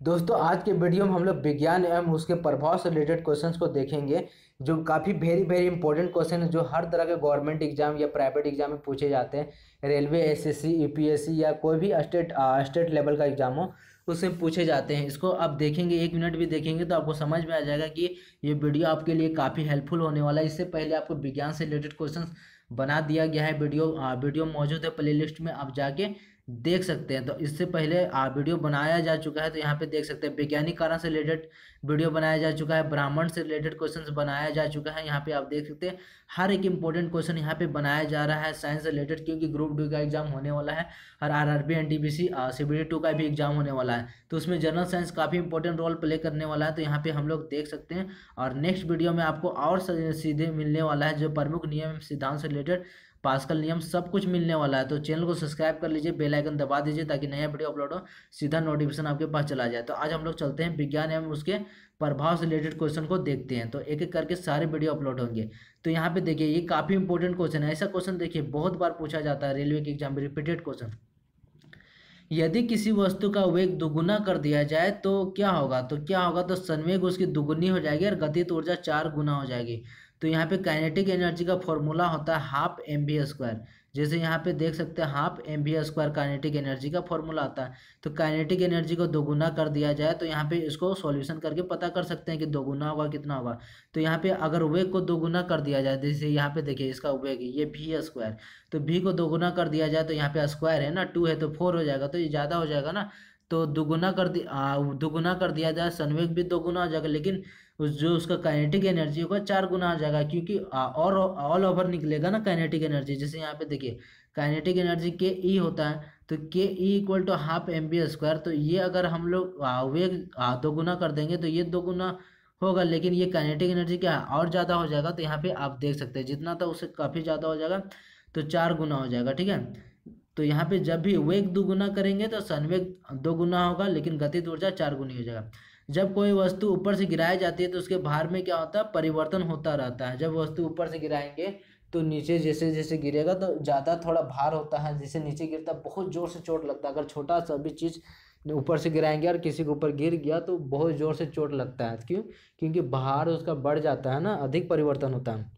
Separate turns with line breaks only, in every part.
दोस्तों आज के वीडियो में हम लोग विज्ञान एवं उसके प्रभाव से रिलेटेड क्वेश्चंस को देखेंगे जो काफ़ी वेरी वेरी इंपॉर्टेंट क्वेश्चन है जो हर तरह के गवर्नमेंट एग्जाम या प्राइवेट एग्जाम में पूछे जाते हैं। रेलवे, एसएससी, यूपीएससी या कोई भी स्टेट लेवल का एग्जाम हो उससे पूछे जाते हैं। इसको आप देखेंगे, 1 मिनट भी देखेंगे तो आपको समझ में आ जाएगा कि ये वीडियो आपके लिए काफ़ी हेल्पफुल होने वाला है। इससे पहले आपको विज्ञान से रिलेटेड क्वेश्चन बना दिया गया है, वीडियो मौजूद है प्लेलिस्ट में, आप जाके देख सकते हैं। तो इससे पहले वीडियो बनाया जा चुका है, तो यहाँ पे देख सकते हैं वैज्ञानिक कारण से रिलेटेड वीडियो बनाया जा चुका है, ब्राह्मण से रिलेटेड क्वेश्चंस बनाया जा चुका है। यहाँ पे आप देख सकते हैं हर एक इंपॉर्टेंट क्वेश्चन यहाँ पे बनाया जा रहा है साइंस से रिलेटेड, क्योंकि ग्रुप 2 का एग्जाम होने वाला है और आरआरबी, एनटीपीसी, सीबीडी 2 का भी एग्जाम होने वाला है। तो उसमें जनरल साइंस काफ़ी इंपॉर्टेंट रोल प्ले करने वाला है, तो यहाँ पे हम लोग देख सकते हैं। और नेक्स्ट वीडियो में आपको और सीधे मिलने वाला है जो प्रमुख नियम सिद्धांत से रिलेटेड, पास्कल नियम, सब कुछ मिलने वाला है। तो चैनल को सब्सक्राइब कर लीजिए, बेल आइकन दबा दीजिए ताकि नया वीडियो अपलोड हो सीधा नोटिफिकेशन आपके पास चला जाए। तो आज हम लोग चलते हैं विज्ञान एवं उसके प्रभाव से रिलेटेड क्वेश्चन को देखते हैं। तो एक एक करके सारे वीडियो अपलोड होंगे। तो यहाँ पे देखिए ये काफ़ी इंपॉर्टेंट क्वेश्चन है। ऐसा क्वेश्चन देखिए बहुत बार पूछा जाता है रेलवे के एग्जाम में, रिपीटेड क्वेश्चन। यदि किसी वस्तु का वेग दोगुना कर दिया जाए तो क्या होगा? तो संवेग उसकी दुगुनी हो जाएगी और गतिज ऊर्जा 4 गुना हो जाएगी। तो यहाँ पे काइनेटिक एनर्जी का फॉर्मूला होता है हाफ एम वी स्क्वायर। जैसे यहाँ पे देख सकते हैं half m v square kinetic energy का फॉर्मूला आता है। तो काइनेटिक एनर्जी को दोगुना कर दिया जाए तो यहाँ पे इसको सॉल्यूशन करके पता कर सकते हैं कि दोगुना होगा कितना होगा। तो यहाँ पे अगर वेग को दोगुना कर दिया जाए, जैसे यहाँ पे देखिए इसका वेग ये वी स्क्वायर, तो वी को दोगुना कर दिया जाए तो यहाँ पे स्क्वायर है ना, 2 है तो 4 हो जाएगा, तो ये ज़्यादा हो जाएगा ना। तो दोगुना कर दिया जाए, संवेग भी दोगुना हो जाएगा, लेकिन जो उसका काइनेटिक एनर्जी होगा 4 गुना आ जाएगा, क्योंकि और ऑल ओवर निकलेगा ना काइनेटिक एनर्जी। जैसे यहाँ पे देखिए काइनेटिक एनर्जी के ई होता है, तो K E equal to half m B square. तो ये अगर हम लोग वेग दोगुना कर देंगे तो ये दोगुना होगा, लेकिन ये काइनेटिक एनर्जी क्या है और ज़्यादा हो जाएगा। तो यहाँ पे आप देख सकते हैं जितना था उससे काफ़ी ज़्यादा हो जाएगा, तो 4 गुना हो जाएगा, ठीक है। तो यहाँ पे जब भी वेग दोगुना करेंगे तो संवेग 2 गुना होगा, लेकिन गतिज ऊर्जा 4 गुनी हो जाएगा। जब कोई वस्तु ऊपर से गिराई जाती है तो उसके भार में क्या होता है? परिवर्तन होता रहता है। जब वस्तु ऊपर से गिराएंगे तो नीचे जैसे जैसे गिरेगा तो ज़्यादा थोड़ा भार होता है, जैसे नीचे गिरता है बहुत ज़ोर से चोट लगता है। अगर छोटा सा भी चीज़ ऊपर से गिराएंगे और किसी के ऊपर गिर गया तो बहुत ज़ोर से चोट लगता है। क्यों? क्योंकि भार उसका बढ़ जाता है ना, अधिक परिवर्तन होता है।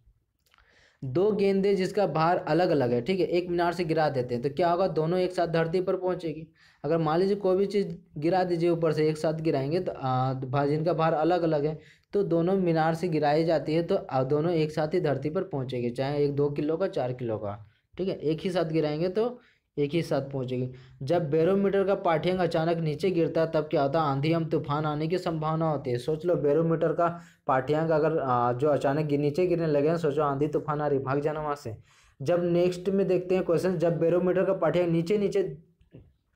2 गेंदें जिसका भार अलग अलग है, ठीक है, एक मीनार से गिरा देते हैं तो क्या होगा? दोनों एक साथ धरती पर पहुंचेगी। अगर मान लीजिए कोई भी चीज़ गिरा दीजिए ऊपर से, एक साथ गिराएंगे तो जिनका भार अलग अलग है तो दोनों मीनार से गिराई जाती है तो दोनों एक साथ ही धरती पर पहुंचेगी, चाहे एक 2 किलो का 4 किलो का, ठीक है, एक ही साथ गिराएंगे तो एक ही साथ पहुंचेगी। जब बैरोमीटर का पाठ्यांक अचानक नीचे गिरता है तब क्या होता है? आंधी एवं तूफान आने की संभावना होती है। सोच लो बैरोमीटर का पाठ्यांक अगर जो अचानक नीचे गिरने लगे, सोचो आंधी तूफान आ रही, भाग जाना वहां से। जब नेक्स्ट में देखते हैं क्वेश्चन, जब बैरोमीटर का पाठ्यांक नीचे नीचे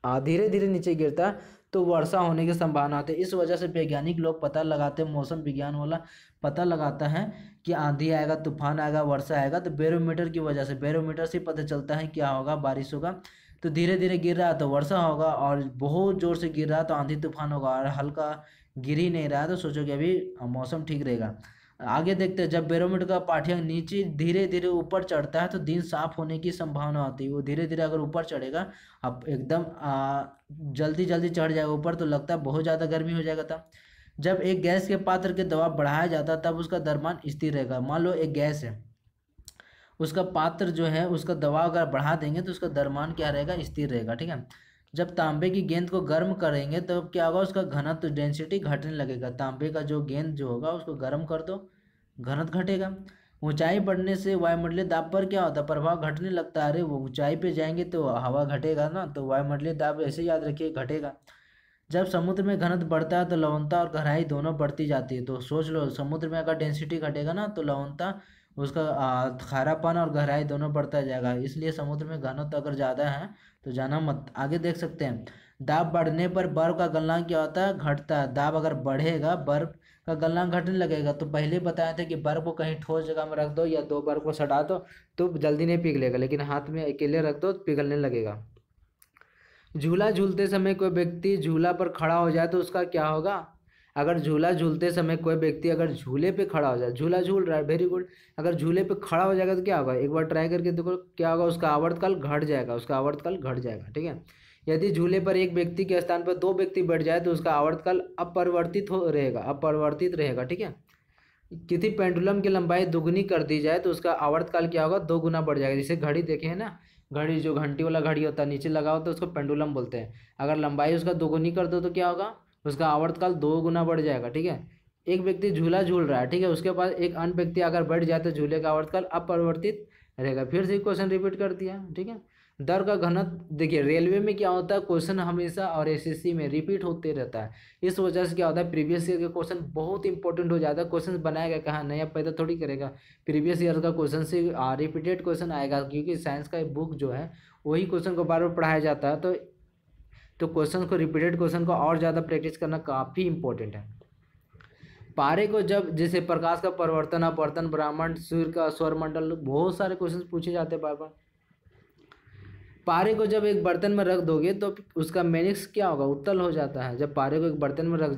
धीरे धीरे नीचे गिरता है तो वर्षा होने की संभावना होती है। इस वजह से वैज्ञानिक लोग पता लगाते हैं, मौसम विज्ञान वाला पता लगाता है कि आंधी आएगा, तूफान आएगा, वर्षा आएगा, तो बैरोमीटर की वजह से, बैरोमीटर से पता चलता है क्या होगा, बारिश होगा। तो धीरे धीरे गिर रहा है तो वर्षा होगा, और बहुत जोर से गिर रहा है तो आंधी तूफान होगा, और हल्का गिर ही नहीं रहा है तो सोचो कि अभी मौसम ठीक रहेगा। आगे देखते हैं, जब बैरोमीटर का पाठ्यांक नीचे धीरे धीरे ऊपर चढ़ता है तो दिन साफ होने की संभावना होती है। वो धीरे धीरे अगर ऊपर चढ़ेगा, अब एकदम जल्दी जल्दी चढ़ जाएगा ऊपर तो लगता है बहुत ज़्यादा गर्मी हो जाएगा। तब जब एक गैस के पात्र के दबाव बढ़ाया जाता है तब उसका द्रव्यमान स्थिर रहेगा। मान लो एक गैस है, उसका पात्र जो है उसका दबाव अगर बढ़ा देंगे तो उसका द्रव्यमान क्या रहेगा? स्थिर रहेगा, ठीक है। जब तांबे की गेंद को गर्म करेंगे तो क्या होगा? उसका घनत्व, डेंसिटी घटने लगेगा। तांबे का जो गेंद जो होगा उसको गर्म कर दो, घनत्व घटेगा। ऊंचाई बढ़ने से वायुमंडलीय दाब पर क्या होता है? प्रभाव घटने लगता है। अरे वो ऊंचाई पे जाएंगे तो हवा घटेगा ना, तो वायुमंडलीय दाब ऐसे याद रखिए घटेगा। जब समुद्र में घनत्व बढ़ता है तो लवणता और गहराई दोनों बढ़ती जाती है। तो सोच लो समुद्र में अगर डेंसिटी घटेगा ना तो लवणता, उसका खारापन और गहराई दोनों बढ़ता जाएगा। इसलिए समुद्र में घनत्व अगर ज़्यादा है तो जाना मत। आगे देख सकते हैं, दाब बढ़ने पर बर्फ का गलनांक क्या होता है? घटता है। दाब अगर बढ़ेगा बर्फ का गलनांक घटने लगेगा। तो पहले बताया था कि बर्फ को कहीं ठोस जगह में रख दो या 2 बर्फ को सटा दो तो जल्दी नहीं पिघलेगा, लेकिन हाथ में अकेले रख दो तो पिघलने लगेगा। झूला झूलते समय कोई व्यक्ति झूला पर खड़ा हो जाए तो उसका क्या होगा? अगर झूला झूलते समय कोई व्यक्ति अगर झूले पे खड़ा हो जाए, झूला झूल रहा है, वेरी गुड, अगर झूले पे खड़ा हो जाएगा तो क्या होगा? एक बार ट्राई करके देखो क्या होगा? उसका आवर्तकाल घट जाएगा, उसका आवर्तकाल घट जाएगा, ठीक है। यदि झूले पर एक व्यक्ति के स्थान पर दो व्यक्ति बैठ जाए तो उसका आवर्तकाल अपरिवर्तित रहेगा। ठीक है। किसी पेंडुलम की लंबाई दुगुनी कर दी जाए तो उसका आवर्तकाल क्या होगा, 2 गुना बढ़ जाएगा। जैसे घड़ी देखे हैं ना, घड़ी जो घंटी वाला घड़ी होता है नीचे लगा होता है उसको पेंडुलम बोलते हैं। अगर लंबाई उसका दोगुनी कर दो तो क्या होगा, उसका आवर्तकाल 2 गुना बढ़ जाएगा। ठीक है। एक व्यक्ति झूला झूल रहा है, ठीक है, उसके पास एक अन्य व्यक्ति अगर बैठ जाए तो झूले का आवर्तकाल अपरिवर्तित रहेगा। फिर से क्वेश्चन रिपीट कर दिया। ठीक है। दर का घनत्व देखिए, रेलवे में क्या होता है, क्वेश्चन हमेशा और एसएससी में रिपीट होते रहता है। इस वजह से क्या होता है, प्रीवियस ईयर के क्वेश्चन बहुत इंपॉर्टेंट हो जाता है। क्वेश्चन बनाएगा कहाँ, नया पैदा थोड़ी करेगा। प्रीवियस ईयर का क्वेश्चन से रिपीटेड क्वेश्चन आएगा, क्योंकि साइंस का बुक जो है वही क्वेश्चन को बार बार पढ़ाया जाता है। तो क्वेश्चन को, रिपीटेड क्वेश्चन को और ज़्यादा प्रैक्टिस करना काफ़ी इंपॉर्टेंट है। पारे को जब, जैसे प्रकाश का परिवर्तन, अपवर्तन, ब्रह्मांड, सूर्य का सौरमंडल, बहुत सारे क्वेश्चन पूछे जाते हैं बार बार। पारे को जब एक बर्तन में रख दोगे तो उसका मेनिक्स क्या होगा, उत्तल हो जाता है। जब पारे को एक बर्तन में रख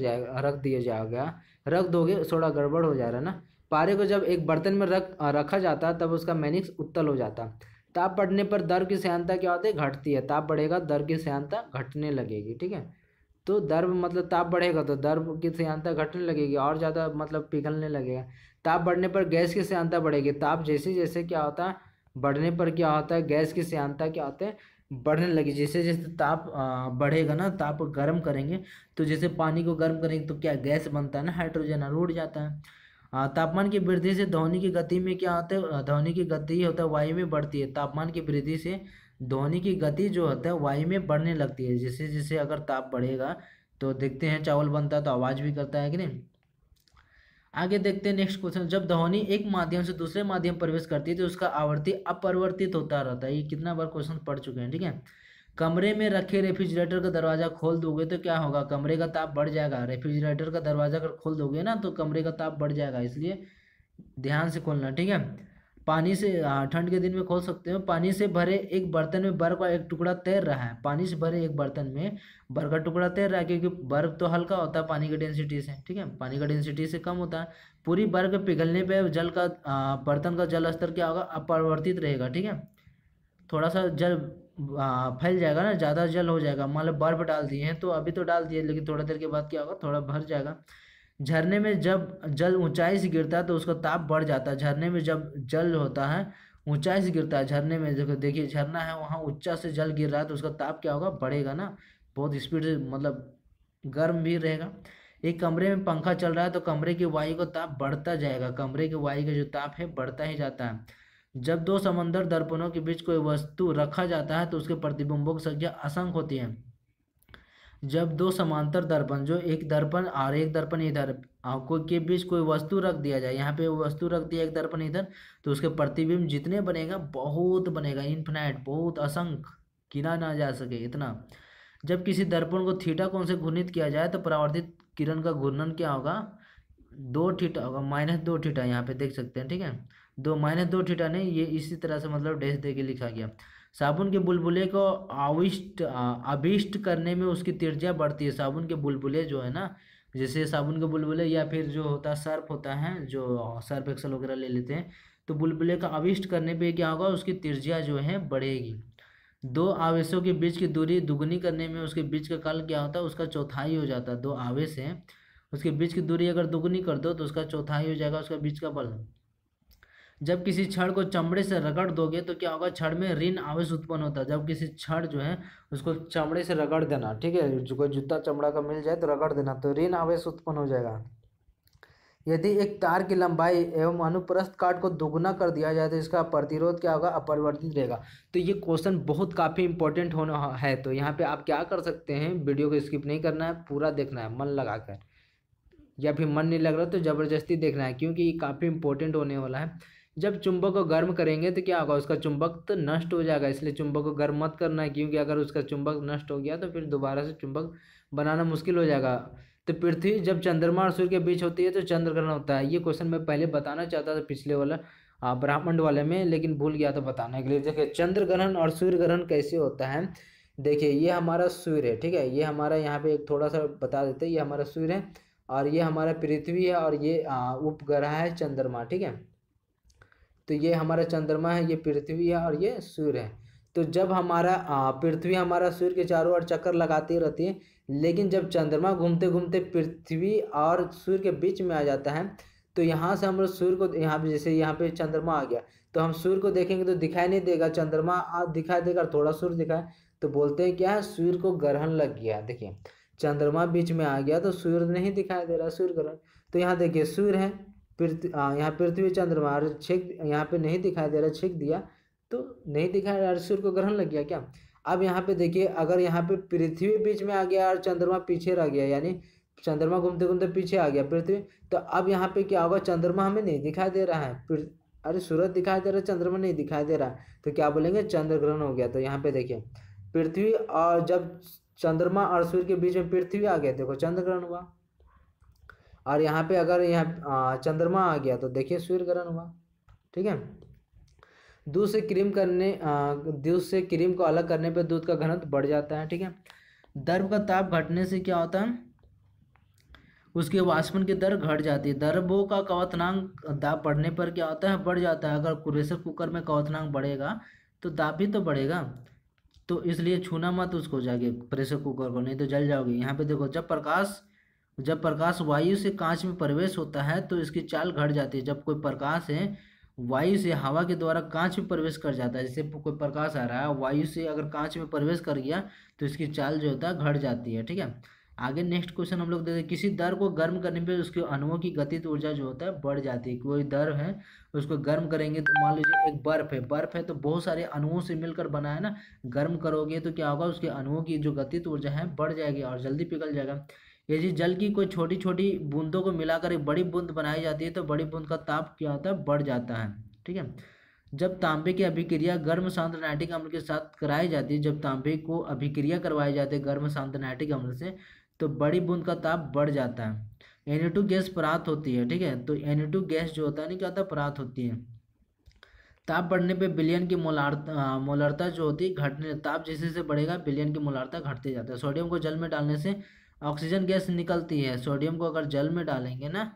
दोगे, थोड़ा गड़बड़ हो जा रहा है ना। पारे को जब एक बर्तन में रखा जाता है तब उसका मेनिक्स उत्तल हो जाता है। ताप बढ़ने पर दर की श्यानता क्या होती है, घटती है। ताप बढ़ेगा, दर की श्यानता घटने लगेगी। ठीक है। तो दर मतलब ताप बढ़ेगा तो दर की श्यानता घटने लगेगी और ज़्यादा मतलब पिघलने लगेगा। ताप बढ़ने पर गैस की श्यानता बढ़ेगी। ताप जैसे जैसे क्या होता है, बढ़ने पर क्या होता है, गैस की श्यानता क्या होता है, बढ़ने लगी। जैसे जैसे ताप बढ़ेगा ना, ताप गर्म करेंगे तो जैसे पानी को गर्म करेंगे तो क्या गैस बनता है ना, हाइड्रोजन और उड़ जाता है। तापमान की वृद्धि से ध्वनि की गति में क्या होता है, ध्वनि की गति होता है वायु में बढ़ती है। तापमान की वृद्धि से ध्वनि की गति जो होता है वायु में बढ़ने लगती है। जैसे जैसे अगर ताप बढ़ेगा तो देखते हैं चावल बनता है तो आवाज़ भी करता है कि नहीं। आगे देखते हैं नेक्स्ट क्वेश्चन। जब ध्वनि एक माध्यम से दूसरे माध्यम प्रवेश करती है तो उसका आवर्ती अपरिवर्तित होता रहता है। ये कितना बार क्वेश्चन पढ़ चुके हैं। ठीक है। कमरे में रखे रेफ्रिजरेटर का दरवाजा खोल दोगे तो क्या होगा, कमरे का ताप बढ़ जाएगा। रेफ्रिजरेटर का दरवाजा अगर खोल दोगे ना तो कमरे का ताप बढ़ जाएगा, इसलिए ध्यान से खोलना। ठीक है। पानी से, ठंड के दिन में खोल सकते हो। पानी से भरे एक बर्तन में बर्फ का एक टुकड़ा तैर रहा है। पानी से भरे एक बर्तन में बर्फ का टुकड़ा तैर रहा है, क्योंकि बर्फ तो हल्का होता है पानी की डेंसिटी से। ठीक है। पानी का डेंसिटी से कम होता है। पूरी बर्फ पिघलने पे जल का बर्तन का जल स्तर क्या होगा, अपरिवर्तित रहेगा। ठीक है। थोड़ा सा जल फैल जाएगा ना, ज़्यादा जल हो जाएगा। मान लो बर्फ डाल दिए हैं तो अभी तो डाल दिए, लेकिन थोड़ा देर के बाद क्या होगा, थोड़ा भर जाएगा। झरने में जब जल ऊंचाई से गिरता है तो उसका ताप बढ़ जाता है। झरने में जब जल होता है ऊंचाई से गिरता है, झरने में देखिए झरना है वहाँ ऊंचा से जल गिर रहा है तो उसका ताप क्या होगा, बढ़ेगा ना, बहुत स्पीड से, मतलब गर्म भी रहेगा। एक कमरे में पंखा चल रहा है तो कमरे की वायु का ताप बढ़ता जाएगा। कमरे की वायु का जो ताप है बढ़ता ही जाता है। जब दो समंदर दर्पणों के बीच कोई वस्तु रखा जाता है तो उसके प्रतिबिंबों की संख्या असंख्य होती है। जब दो समांतर दर्पण, जो एक दर्पण और एक दर्पण इधर आपको के बीच कोई वस्तु रख दिया जाए, यहाँ पे वस्तु रख दिया एक दर्पण इधर, तो उसके प्रतिबिंब जितने बनेगा बहुत बनेगा, इन्फिनाइट, बहुत असंख्य, गिना ना जा सके इतना। जब किसी दर्पण को थीटा कोण से घूर्णित किया जाए तो परावर्तित किरण का घूर्णन क्या होगा, 2 थीटा होगा, -2 थीटा, यहाँ पे देख सकते हैं। ठीक है। -2 थीटा नहीं, ये इसी तरह से मतलब डैश दे के लिखा गया। साबुन के बुलबुले को आविष्ट करने में उसकी त्रिज्या बढ़ती है। साबुन के बुलबुले जो है ना, जैसे साबुन के बुलबुले या फिर जो होता है सर्फ होता है, जो सर्फ एक्सल वगैरह ले लेते हैं, तो बुलबुले का आविष्ट करने पे क्या होगा, उसकी त्रिज्या जो है बढ़ेगी। दो आवेशों के बीच की दूरी दुगनी करने में उसके बीच का काल क्या होता है, उसका चौथाई हो जाता है। दो आवेश हैं, उसके बीच की दूरी अगर दुगनी कर दो तो उसका चौथाई हो जाएगा उसका बीच का बल। जब किसी छड़ को चमड़े से रगड़ दोगे तो क्या होगा, छड़ में ऋण आवेश उत्पन्न होता है। जब किसी छड़ जो है उसको चमड़े से रगड़ देना, ठीक है, जो कोई जूता चमड़ा का मिल जाए तो रगड़ देना, तो ऋण आवेश उत्पन्न हो जाएगा। यदि एक तार की लंबाई एवं अनुप्रस्थ काट को दोगुना कर दिया जाए तो इसका प्रतिरोध क्या होगा, अपरिवर्तित रहेगा। तो ये क्वेश्चन बहुत काफ़ी इंपॉर्टेंट होना है। तो यहाँ पे आप क्या कर सकते हैं, वीडियो को स्किप नहीं करना है, पूरा देखना है मन लगाकर, या फिर मन नहीं लग रहा तो ज़बरदस्ती देखना है, क्योंकि ये काफ़ी इंपॉर्टेंट होने वाला है। जब चुंबक को गर्म करेंगे तो क्या होगा, उसका चुंबक तो नष्ट हो जाएगा, इसलिए चुंबक को गर्म मत करना है, क्योंकि अगर उसका चुंबक नष्ट हो गया तो फिर दोबारा से चुंबक बनाना मुश्किल हो जाएगा। तो पृथ्वी जब चंद्रमा और सूर्य के बीच होती है तो चंद्र ग्रहण होता है। ये क्वेश्चन मैं पहले बताना चाहता था पिछले वाला ब्रह्मांड वाले में, लेकिन भूल गया था बताने के लिए। देखिए चंद्र ग्रहण और सूर्य ग्रहण कैसे होता है। देखिए ये हमारा सूर्य है, ठीक है, ये हमारा यहाँ पे एक थोड़ा सा बता देते हैं, ये हमारा सूर्य है और ये हमारा पृथ्वी है और ये उपग्रह है चंद्रमा, ठीक है। तो ये हमारा चंद्रमा है, ये पृथ्वी है और ये सूर्य है। तो जब हमारा पृथ्वी हमारा सूर्य के चारों ओर चक्कर लगाती रहती है, लेकिन जब चंद्रमा घूमते घूमते पृथ्वी और सूर्य के बीच में आ जाता है, तो यहाँ से हम लोग सूर्य को, यहाँ पे जैसे यहाँ पे चंद्रमा आ गया तो हम सूर्य को देखेंगे तो दिखाई नहीं देगा, चंद्रमा दिखाई देगा, थोड़ा सूर्य दिखाए तो बोलते हैं क्या है, सूर्य को ग्रहण लग गया। देखिए चंद्रमा बीच में आ गया तो सूर्य नहीं दिखाई दे रहा, सूर्य ग्रहण। तो यहाँ देखिए सूर्य है, यहाँ पृथ्वी चंद्रमा, और छेक यहाँ पे नहीं दिखाई दे रहा, छेक दिया तो नहीं दिखाई दे रहा, सूर्य को ग्रहण लग गया क्या। अब यहाँ पे देखिए अगर यहाँ पे पृथ्वी बीच में आ गया और चंद्रमा पीछे रह गया, यानी चंद्रमा घूमते घूमते पीछे आ गया पृथ्वी, तो अब यहाँ पे क्या होगा, चंद्रमा हमें नहीं दिखाई दे रहा है, अरे सूरज दिखाई दे रहा है, चंद्रमा नहीं दिखाई दे रहा, तो क्या बोलेंगे, चंद्र ग्रहण हो गया। तो यहाँ पे देखिए पृथ्वी और जब चंद्रमा और सूर्य के बीच में पृथ्वी आ गया, देखो चंद्र ग्रहण हुआ। और यहाँ पे अगर यहाँ चंद्रमा आ गया तो देखिए सूर्य ग्रहण हुआ। ठीक है। दूध से क्रीम को अलग करने पर दूध का घनत्व बढ़ जाता है। ठीक है। द्रव का ताप घटने से क्या होता है, उसके वाष्पन की दर घट जाती है। द्रवों का क्वथनांक दाब बढ़ने पर क्या होता है, बढ़ जाता है। अगर प्रेशर कुकर में क्वथनांक बढ़ेगा तो दाब भी तो बढ़ेगा, तो इसलिए छूना मत उसको जाके प्रेशर कुकर को, नहीं तो जल जाओगे। यहाँ पे देखो जब प्रकाश वायु से कांच में प्रवेश होता है तो इसकी चाल घट जाती है। जब कोई प्रकाश है वायु से हवा के द्वारा कांच में प्रवेश कर जाता है, जैसे कोई प्रकाश आ रहा है वायु से अगर कांच में प्रवेश कर गया तो इसकी चाल जो होता है घट जाती है। ठीक है। आगे नेक्स्ट क्वेश्चन हम लोग देखते हैं, किसी द्रव को गर्म करने पे उसके अणुओं की गतिज ऊर्जा जो होता है बढ़ जाती है। कोई द्रव है उसको गर्म करेंगे तो मान लीजिए एक बर्फ है तो बहुत सारे अणुओं से मिलकर बना है ना, गर्म करोगे तो क्या होगा, उसके अणुओं की जो गतिज ऊर्जा है बढ़ जाएगी और जल्दी पिघल जाएगा। यदि जल की कोई छोटी छोटी बूंदों को मिलाकर एक बड़ी बूंद बनाई जाती है तो बड़ी बूंद का ताप क्या होता है, बढ़ जाता है। ठीक है। जब तांबे की अभिक्रिया गर्म शांत नाइट्रिक अम्ल के साथ कराई जाती है, जब तांबे को अभिक्रिया करवाई जाती है गर्म शांत नाइट्रिक अम्ल से, तो बड़ी बूंद का ताप बढ़ जाता है। Na2 गैस प्राप्त होती है। ठीक है। तो Na2 गैस जो होता है नहीं क्या होता है, प्राप्त होती है। ताप बढ़ने पे विलयन की मोलारता जो होती है घटने, ताप जैसे से बढ़ेगा विलयन की मोलारता घटते जाता है। सोडियम को जल में डालने से ऑक्सीजन गैस निकलती है। सोडियम को अगर जल में डालेंगे ना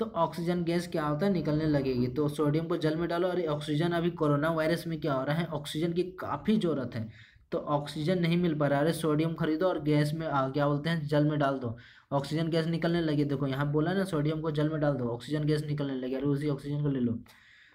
तो ऑक्सीजन गैस क्या होता है, निकलने लगेगी। तो सोडियम को जल में डालो। और ऑक्सीजन अभी कोरोना वायरस में क्या हो रहा है, ऑक्सीजन की काफ़ी ज़रूरत है तो ऑक्सीजन नहीं मिल पा रहा है। अरे सोडियम खरीदो और गैस में क्या बोलते हैं, जल में डाल दो, ऑक्सीजन गैस निकलने लगी। देखो यहाँ बोला ना, सोडियम को जल में डाल दो ऑक्सीजन गैस निकलने लगी। अरे उसी ऑक्सीजन को ले लो।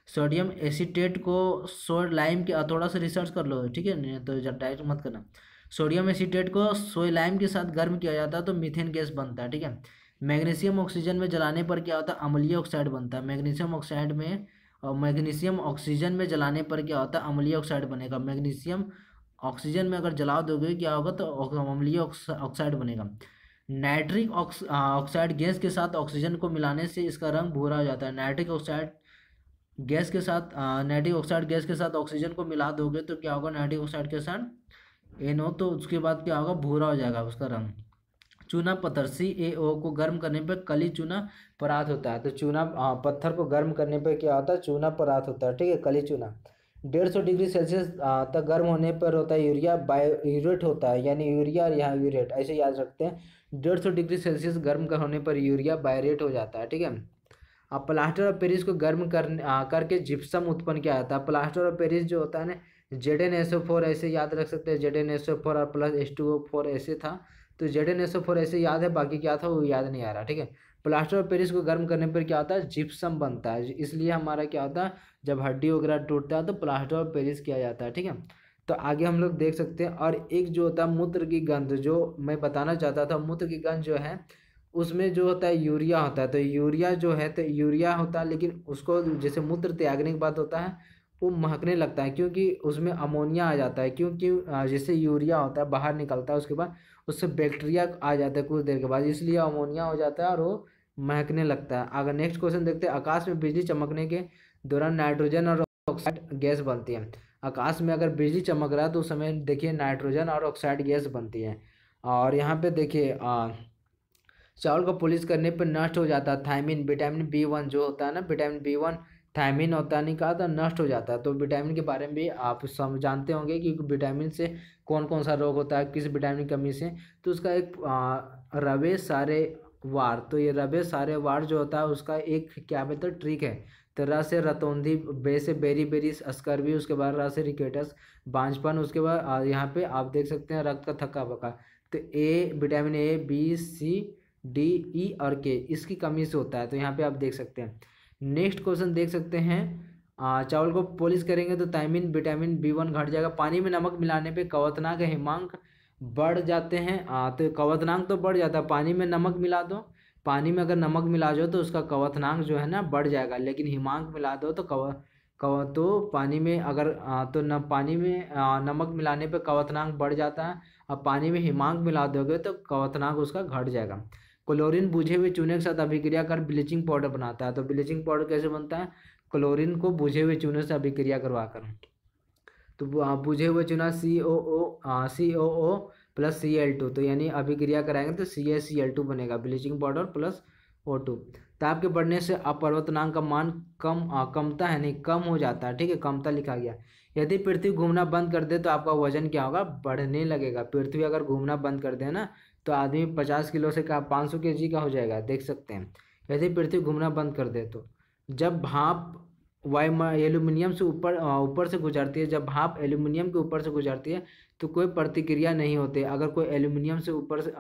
सोडियम एसीटेट को सोड लाइम के, थोड़ा सा रिसर्च कर लो। ठीक है। तो डायरेक्ट मत करना। सोडियम एसीटेट को सोय लाइम के साथ गर्म किया जाता है तो मीथेन गैस बनता है। ठीक है। मैग्नीशियम ऑक्सीजन में जलाने पर क्या होता है, अम्लीय ऑक्साइड बनता है। मैग्नीशियम ऑक्साइड में और मैग्नीशियम ऑक्सीजन में जलाने पर क्या होता है, अम्लीय ऑक्साइड बनेगा। मैग्नीशियम ऑक्सीजन में अगर जला दोगे क्या होगा, तो अम्लीय ऑक्साइड बनेगा। नाइट्रिक ऑक्साइड गैस के साथ ऑक्सीजन को मिलाने से इसका रंग भूरा हो जाता है। नाइट्रिक ऑक्साइड गैस के साथ ऑक्सीजन को मिला दोगे तो क्या होगा, नाइट्रिक ऑक्साइड के साथ NO, तो उसके बाद क्या होगा, भूरा हो जाएगा उसका रंग। चूना पत्थर CaO को गर्म करने पर कली चूना पदार्थ होता है। तो चूना पत्थर को गर्म करने पर क्या होता है, चूना पदार्थ होता है। ठीक है। कली चूना 150 डिग्री सेल्सियस तक गर्म होने पर होता है यूरिया बायूरेट होता है, यानी यूरिया और यहाँ यूरेट ऐसे याद रखते हैं। 150 डिग्री सेल्सियस गर्म होने पर यूरिया बायूरेट हो जाता है। ठीक है। अब प्लास्टर ऑफ पेरिस को गर्म करके जिप्सम उत्पन्न किया जाता है। प्लास्टर ऑफ पेरिस जो होता है ना, ZnSO4 ऐसे याद रख सकते हैं, ZnSO4 और प्लस H2O4 ऐसे था, तो ZnSO4 ऐसे याद है, बाकी क्या था वो याद नहीं आ रहा। ठीक है। प्लास्टर ऑफ पेरिस को गर्म करने पर क्या होता है, जिप्सम बनता है। इसलिए हमारा क्या होता है, जब हड्डी वगैरह टूटता है तो प्लास्टर ऑफ पेरिस किया जाता है। ठीक है। तो आगे हम लोग देख सकते हैं। और एक जो होता है मूत्र की गंध, जो मैं बताना चाहता था, मूत्र की गंध जो है उसमें जो होता है यूरिया होता है। तो यूरिया जो है तो यूरिया होता है, लेकिन उसको जैसे मूत्र त्यागने के बाद होता है वो महकने लगता है, क्योंकि उसमें अमोनिया आ जाता है। क्योंकि जैसे यूरिया होता है बाहर निकलता है, उसके बाद उससे बैक्टीरिया आ जाता है कुछ देर के बाद, इसलिए अमोनिया हो जाता है और वो महकने लगता है। अगर नेक्स्ट क्वेश्चन देखते हैं, आकाश में बिजली चमकने के दौरान नाइट्रोजन और ऑक्साइड गैस बनती है। आकाश में अगर बिजली चमक रहा है तो उस समय देखिए नाइट्रोजन और ऑक्साइड गैस बनती है। और यहाँ पे देखिए चावल को पॉलिश करने पर नष्ट हो जाता है थायमिन, विटामिन B1 जो होता है ना, विटामिन B1 थायमिन होता है, नहीं कहा था, नष्ट हो जाता है। तो विटामिन के बारे में भी आप सब जानते होंगे कि विटामिन से कौन कौन सा रोग होता है, किस विटामिन की कमी से। तो उसका एक रवे सारे वार, तो ये रवे सारे वार जो होता है उसका एक क्या बोलते हैं, ट्रिक है। तो र से रतौंधी, बे से बेरी बेरी, स्कर्वी, उसके बाद र से रिकेटस, बांझपन, उसके बाद यहाँ पे आप देख सकते हैं रक्त का थक्का बका। तो A, vitamin A, B, C, D, E और के इसकी कमी से होता है, तो यहाँ पे आप देख सकते हैं। नेक्स्ट क्वेश्चन देख सकते हैं, चावल को पॉलिश करेंगे तो थायमिन, विटामिन B1 घट जाएगा। पानी में नमक मिलाने पे कवथनांक, हिमांक बढ़ जाते हैं। तो कवथनांक तो बढ़ जाता है, पानी में नमक मिला दो, पानी में अगर नमक मिला दो तो उसका कवथनांक जो है ना बढ़ जाएगा, लेकिन हिमांक मिला दो तो तो पानी में अगर तो न पानी में नमक मिलाने पे कवथनांक बढ़ जाता है, और पानी में हिमांक मिला दोगे तो कवथनांक उसका घट जाएगा। क्लोरीन बुझे हुए चूने के साथ अभिक्रिया कर ब्लीचिंग पाउडर बनाता है। तो ब्लीचिंग पाउडर कैसे बनता है? क्लोरीन को बुझे हुए चूने से अभिक्रिया करवा कर। तो बुझे हुए चूना COO प्लस Cl2, तो यानी अभिक्रिया कराएंगे तो CaCl2 बनेगा, ब्लीचिंग पाउडर प्लस O2। ताप के बढ़ने से अपवर्तनांक का मान कमता है, नहीं कम हो जाता है, ठीक है, कमता लिखा गया। यदि पृथ्वी घूमना बंद कर दे तो आपका वजन क्या होगा? बढ़ने लगेगा। पृथ्वी अगर घूमना बंद कर दे ना तो आदमी 50 किलो से 500 kg का हो जाएगा, देख सकते हैं। यदि पृथ्वी घूमना बंद कर दे तो जब भाप एल्यूमिनियम से ऊपर से गुजरती है, जब भाप एल्यूमिनियम के ऊपर से गुजरती है तो कोई प्रतिक्रिया नहीं होती। अगर कोई एल्यूमिनियम से ऊपर से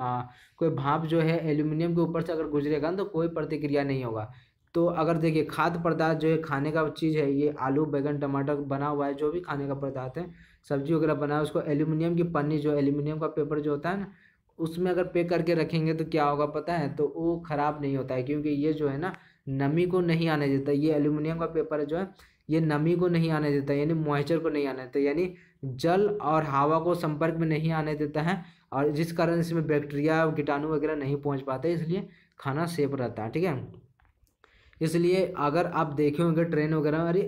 कोई भाप जो है एल्यूमिनियम के ऊपर से अगर गुजरेगा तो कोई प्रतिक्रिया नहीं होगा। तो अगर देखिए खाद्य पदार्थ जो है, खाने का चीज़ है, ये आलू बैगन टमाटर बना हुआ है, जो भी खाने का पदार्थ है, सब्जी वगैरह बना है, उसको एल्यूमिनियम की पन्नी, जो एल्यूमिनियम का पेपर जो होता है ना, उसमें अगर पैक करके रखेंगे तो क्या होगा पता है? तो वो ख़राब नहीं होता है, क्योंकि ये जो है ना नमी को नहीं आने देता। ये एल्यूमिनियम का पेपर है जो है, ये नमी को नहीं आने देता, यानी मॉइस्चर को नहीं आने देता, यानी जल और हवा को संपर्क में नहीं आने देता है, और जिस कारण इसमें बैक्टीरिया कीटाणु वगैरह नहीं पहुंच पाते, इसलिए खाना सेफ रहता है, ठीक है। इसलिए अगर आप देखे होंगे ट्रेन वगैरह, अरे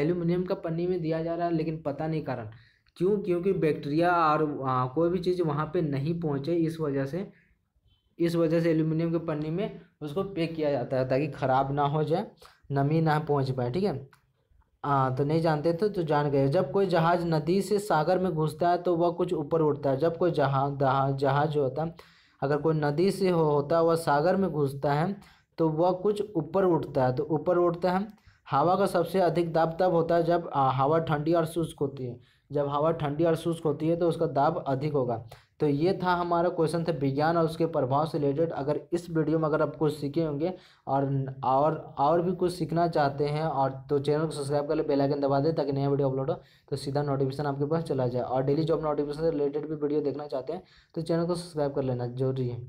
एल्यूमिनियम का पन्नी में दिया जा रहा है, लेकिन पता नहीं कारण क्यों, क्योंकि बैक्टीरिया और कोई भी चीज़ वहाँ पे नहीं पहुँचे, इस वजह से एल्यूमिनियम के पन्नी में उसको पैक किया जाता है, ताकि ख़राब ना हो जाए, नमी ना पहुँच पाए, ठीक है। तो नहीं जानते थे तो जान गए। जब कोई जहाज़ नदी से सागर में घुसता है तो वह कुछ ऊपर उठता है। जब कोई जहाज़ जो होता है, अगर कोई नदी से होता है, वह सागर में घुसता है तो वह कुछ ऊपर उठता है। तो ऊपर उठता है। हवा का सबसे अधिक दाब तब होता है जब हवा ठंडी और शुष्क होती है। जब हवा ठंडी और शुष्क होती है तो उसका दाब अधिक होगा। तो ये था हमारा क्वेश्चन था विज्ञान और उसके प्रभाव से रिलेटेड। अगर इस वीडियो में अगर आप कुछ सीखे होंगे और भी कुछ सीखना चाहते हैं और तो चैनल को सब्सक्राइब कर ले, बेल आइकन दबा दे ताकि नया वीडियो अपलोड हो तो सीधा नोटिफिकेशन आपके पास चला जाए। और डेली जॉब नोटिफिकेशन से रिलेटेड भी वीडियो देखना चाहते हैं तो चैनल को सब्सक्राइब कर लेना जरूरी है।